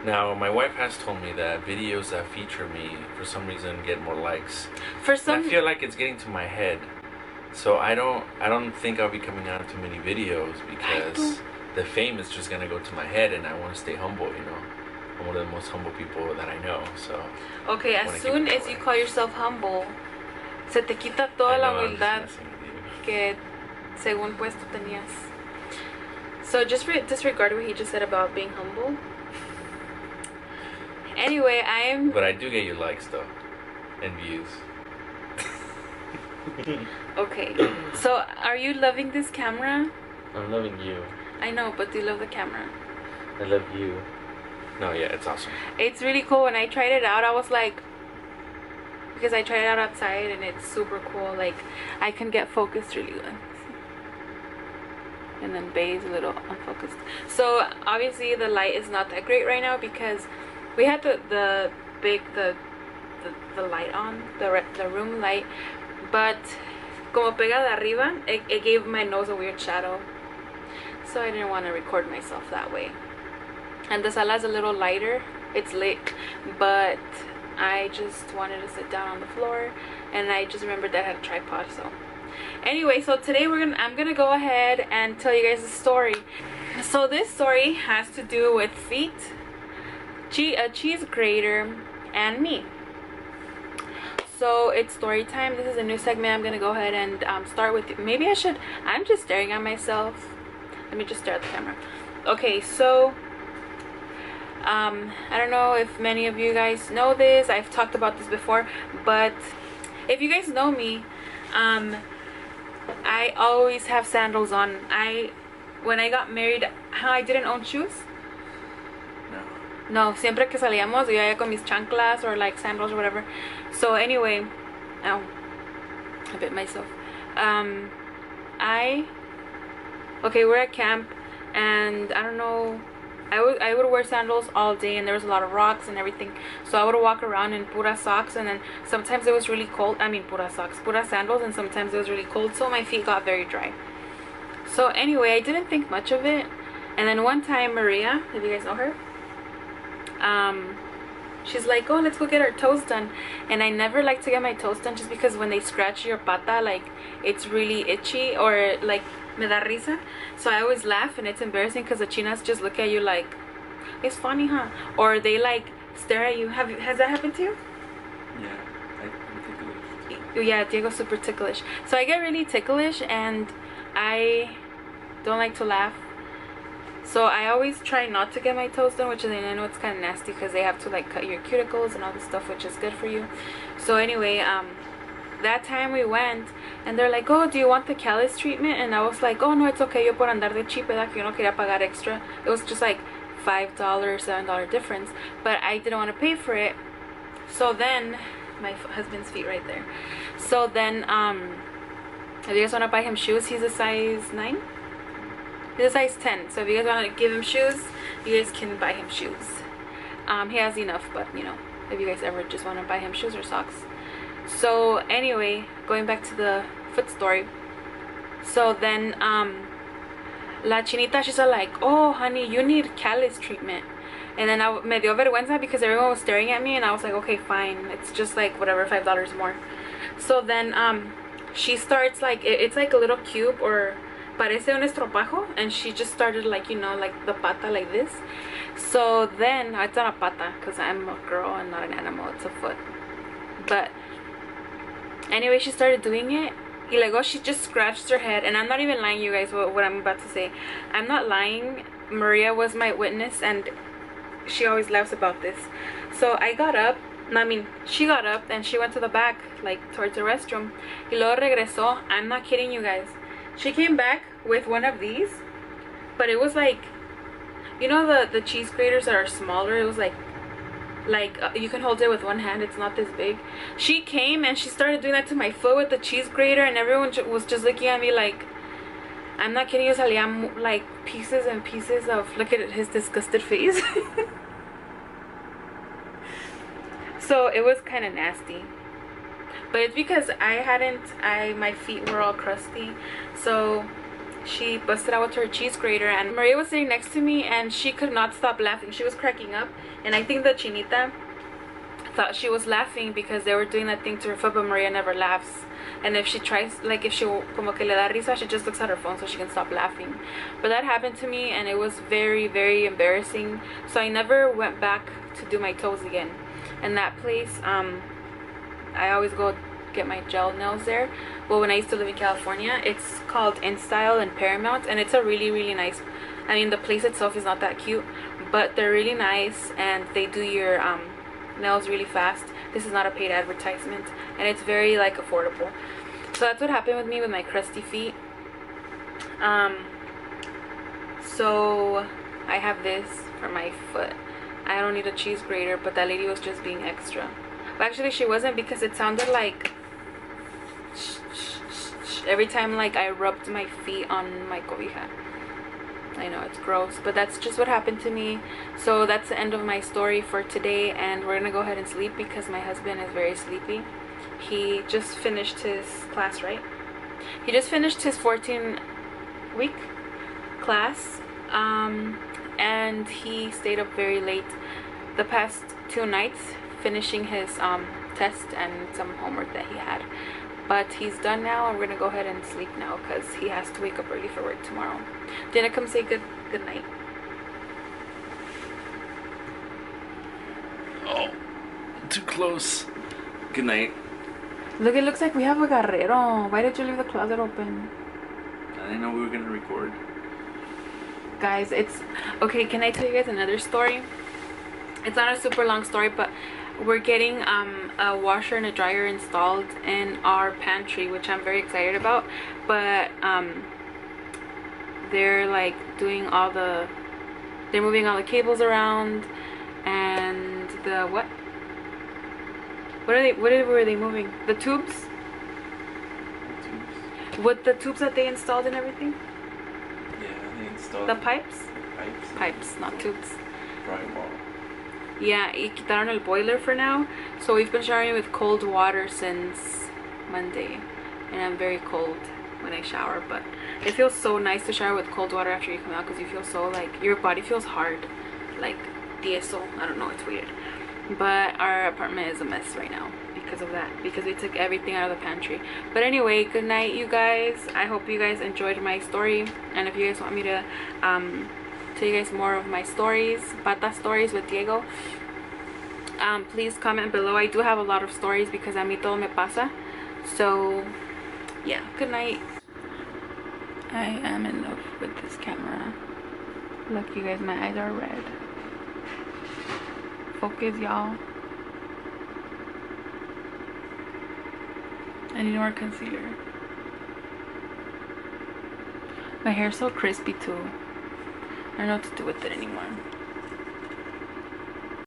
Now, my wife has told me that videos that feature me, for some reason, get more likes. For some, and I feel like it's getting to my head. So I don't think I'll be coming on too many videos because the fame is just gonna go to my head, and I want to stay humble. You know, I'm one of the most humble people that I know. So okay, as soon as you call yourself humble, se te quita toda la humildad que según pues tú tenías. So just disregard what he just said about being humble. Anyway, But I do get your likes though, and views. Okay, so are you loving this camera? I'm loving you. I know, but do you love the camera? I love you. No, yeah, it's awesome. It's really cool. When I tried it out, I was like, because I tried it out outside and it's super cool. Like, I can get focused really good. And then Bay's a little unfocused. So obviously the light is not that great right now because we had the light on, the room light, but como pega de arriba, it gave my nose a weird shadow. So I didn't want to record myself that way. And the sala is a little lighter. It's lit, but I just wanted to sit down on the floor, and I just remembered that I had a tripod. So anyway, so today I'm gonna go ahead and tell you guys a story. So this story has to do with feet, a cheese grater, and me. So it's story time. This is a new segment. I'm gonna go ahead and start with. Maybe I should. I'm just staring at myself. Let me just stare at the camera. Okay, so I don't know if many of you guys know this. I've talked about this before, but if you guys know me, I always have sandals on. When I got married, I didn't own shoes. No, siempre que salíamos, yo iba con mis chanclas or like sandals or whatever. So anyway, I bit myself. Okay, we're at camp, and I don't know. I would wear sandals all day, and there was a lot of rocks and everything. So I would walk around in pura socks, and then sometimes it was really cold. I mean, pura socks, pura sandals, and sometimes it was really cold. So my feet got very dry. So anyway, I didn't think much of it. And then one time, Maria, if you guys know her, she's like, oh, let's go get our toes done. And I never like to get my toes done just because when they scratch your pata, like, it's really itchy, or like me da risa. So I always laugh, and it's embarrassing because the chinas just look at you like, it's funny, huh? Or they like stare at you. Has that happened to you? Yeah, I'm ticklish. Yeah, Diego's super ticklish. So I get really ticklish, and I don't like to laugh. So I always try not to get my toes done, which is, I know it's kind of nasty because they have to like cut your cuticles and all this stuff, which is good for you. So anyway, that time we went, and they're like, oh, do you want the callus treatment? And I was like, oh no, it's okay, yo por andar de cheap, ¿verdad? Que yo no quería pagar extra. It was just like $5, $7 difference, but I didn't want to pay for it. So then, my husband's feet right there. So then, if you guys want to buy him shoes, he's a size 9. He's a size 10. So if you guys want to give him shoes, you guys can buy him shoes. He has enough, but you know, if you guys ever just want to buy him shoes or socks. So anyway, going back to the foot story. So then la chinita, she's like, oh honey, you need callus treatment. And then me dio vergüenza because everyone was staring at me, and I was like, okay, fine, it's just like whatever, $5 more. So then she starts like, it's like a little cube, or parece un estropajo, and she just started like, you know, like the pata like this. So then it's not a pata because I'm a girl and not an animal, it's a foot. But anyway, she started doing it. Y luego she just scratched her head, and I'm not even lying, you guys, what I'm about to say. I'm not lying. Maria was my witness, and she always laughs about this. So I got up. I mean, she got up and she went to the back, like towards the restroom. Y luego regresó. I'm not kidding you guys. She came back with one of these, but it was like, you know, the cheese graters that are smaller. It was like you can hold it with one hand, it's not this big. She came and she started doing that to my foot with the cheese grater, and everyone was just looking at me like, I'm not kidding you, salían like pieces and pieces of, look at his disgusted face. So it was kind of nasty, but it's because my feet were all crusty. So she busted out with her cheese grater, and Maria was sitting next to me and she could not stop laughing. She was cracking up, and I think the chinita thought she was laughing because they were doing that thing to her foot, but Maria never laughs. And if she tries, like if she como que le da risa, she just looks at her phone so she can stop laughing. But that happened to me and it was very, very embarrassing. So I never went back to do my toes again. And that place, I always go get my gel nails there. Well, when I used to live in California, it's called InStyle in Paramount, and it's a really, really nice, I mean, the place itself is not that cute, but they're really nice, and they do your nails really fast. This is not a paid advertisement, and it's very like affordable. So that's what happened with me with my crusty feet. So I have this for my foot. I don't need a cheese grater, but that lady was just being extra. But actually she wasn't, because it sounded like every time like I rubbed my feet on my cobija. I know it's gross, but that's just what happened to me. So that's the end of my story for today, and we're gonna go ahead and sleep because my husband is very sleepy. He just finished his class, right? He just finished his 14-week class, and he stayed up very late the past 2 nights finishing his test and some homework that he had. But he's done now, and we're gonna go ahead and sleep now because he has to wake up early for work tomorrow. Do you wanna come say good night? Oh, too close. Good night. Look, it looks like we have a garrero. Why did you leave the closet open? I didn't know we were gonna record. Guys, it's okay. Can I tell you guys another story? It's not a super long story, but we're getting a washer and a dryer installed in our pantry, which I'm very excited about. But they're like doing all the, they're moving all the cables around, and the what were they moving? The tubes? With the tubes that they installed and everything? Yeah, they installed the pipes? Pipes, not tubes. Drywall. Yeah, y quitaron el boiler for now. So we've been showering with cold water since Monday, and I'm very cold when I shower, but it feels so nice to shower with cold water after you come out, because you feel so like your body feels hard, like tieso. I don't know, it's weird. But our apartment is a mess right now because of that, because we took everything out of the pantry. But anyway, good night, you guys. I hope you guys enjoyed my story, and if you guys want me to tell you guys more of my stories, Pata stories with Diego, please comment below. I do have a lot of stories because a mí todo me pasa. So yeah, good night. I am in love with this camera. Look, you guys, my eyes are red. Focus, y'all. I need more concealer. My hair's so crispy too. I don't know what to do with it anymore.